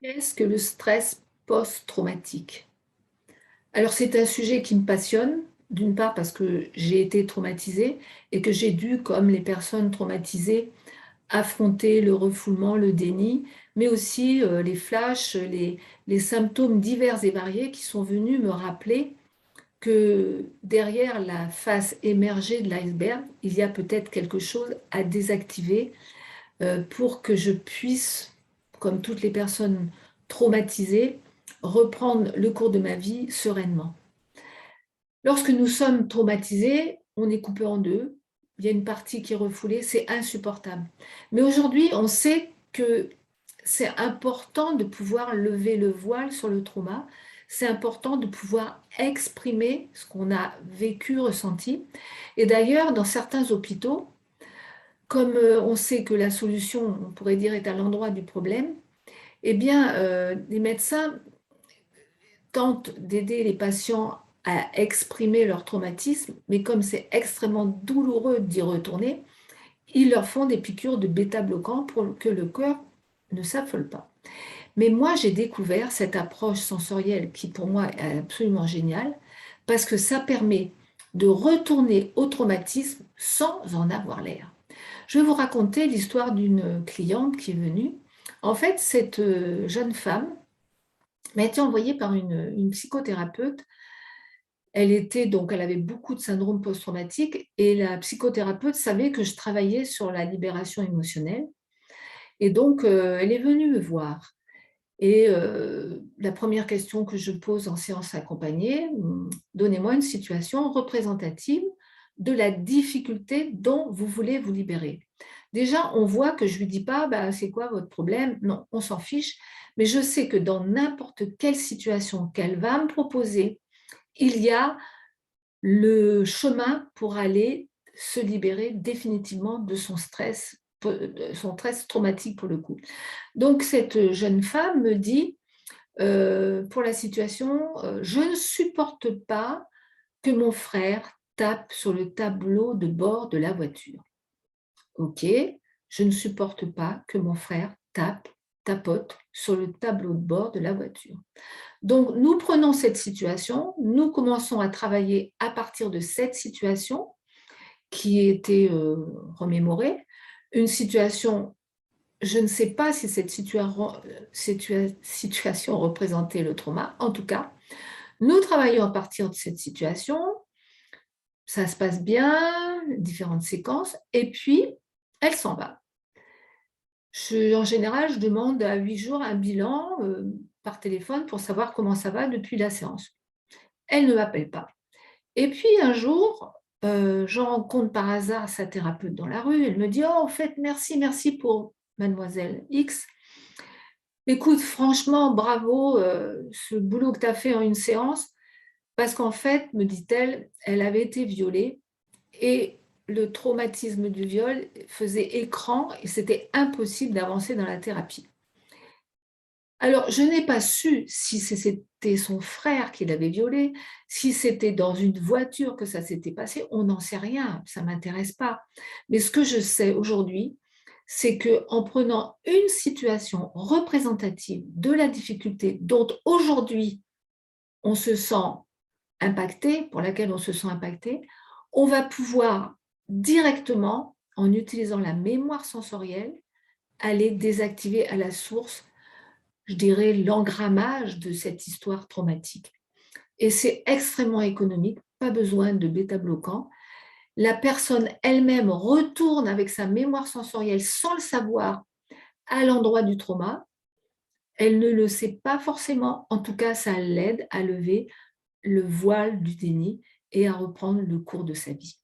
Qu'est-ce que le stress post-traumatique? Alors c'est un sujet qui me passionne, d'une part parce que j'ai été traumatisée et que j'ai dû, comme les personnes traumatisées, affronter le refoulement, le déni, mais aussi, les flashs, les symptômes divers et variés qui sont venus me rappeler que derrière la face émergée de l'iceberg, il y a peut-être quelque chose à désactiver, pour que je puisse, comme toutes les personnes traumatisées, reprendre le cours de ma vie sereinement. Lorsque nous sommes traumatisés, on est coupé en deux. Il y a une partie qui est refoulée, c'est insupportable. Mais aujourd'hui, on sait que c'est important de pouvoir lever le voile sur le trauma. C'est important de pouvoir exprimer ce qu'on a vécu, ressenti. Et d'ailleurs, dans certains hôpitaux, comme on sait que la solution, on pourrait dire, est à l'endroit du problème, eh bien, les médecins tentent d'aider les patients à exprimer leur traumatisme, mais comme c'est extrêmement douloureux d'y retourner, ils leur font des piqûres de bêta-bloquants pour que le corps ne s'affole pas. Mais moi, j'ai découvert cette approche sensorielle qui, pour moi, est absolument géniale, parce que ça permet de retourner au traumatisme sans en avoir l'air. Je vais vous raconter l'histoire d'une cliente qui est venue. En fait, cette jeune femme m'a été envoyée par une psychothérapeute. Elle avait beaucoup de syndrome post-traumatique et la psychothérapeute savait que je travaillais sur la libération émotionnelle. Et donc, elle est venue me voir. Et la première question que je pose en séance accompagnée, donnez-moi une situation représentative de la difficulté dont vous voulez vous libérer. Déjà, on voit que je ne lui dis pas, bah, c'est quoi votre problème? Non, on s'en fiche. Mais je sais que dans n'importe quelle situation qu'elle va me proposer, il y a le chemin pour aller se libérer définitivement de son stress traumatique pour le coup. Donc cette jeune femme me dit, pour la situation, «Je ne supporte pas que mon frère tape sur le tableau de bord de la voiture». OK, je ne supporte pas que mon frère tapote sur le tableau de bord de la voiture. Donc nous prenons cette situation, nous commençons à travailler à partir de cette situation qui était, remémorée. Une situation, je ne sais pas si cette situation représentait le trauma. En tout cas, nous travaillons à partir de cette situation, ça se passe bien, différentes séquences et puis elle s'en va. En général, je demande à 8 jours un bilan, par téléphone pour savoir comment ça va depuis la séance. Elle ne m'appelle pas. Et puis un jour, je rencontre par hasard sa thérapeute dans la rue. Elle me dit: «Oh, en fait, merci, merci pour mademoiselle X. Écoute, franchement, bravo, ce boulot que tu as fait en une séance, parce qu'en fait, me dit-elle, elle avait été violée et le traumatisme du viol faisait écran et c'était impossible d'avancer dans la thérapie». Alors, je n'ai pas su si c'était son frère qui l'avait violée, si c'était dans une voiture que ça s'était passé, on n'en sait rien, ça ne m'intéresse pas. Mais ce que je sais aujourd'hui, c'est qu'en prenant une situation représentative de la difficulté dont aujourd'hui on se sent impacté, pour laquelle on se sent impacté, on va pouvoir directement, en utilisant la mémoire sensorielle, aller désactiver à la source, je dirais, l'engrammage de cette histoire traumatique. Et c'est extrêmement économique, pas besoin de bêta-bloquants. La personne elle-même retourne avec sa mémoire sensorielle sans le savoir à l'endroit du trauma. Elle ne le sait pas forcément, en tout cas ça l'aide à lever le voile du déni et à reprendre le cours de sa vie.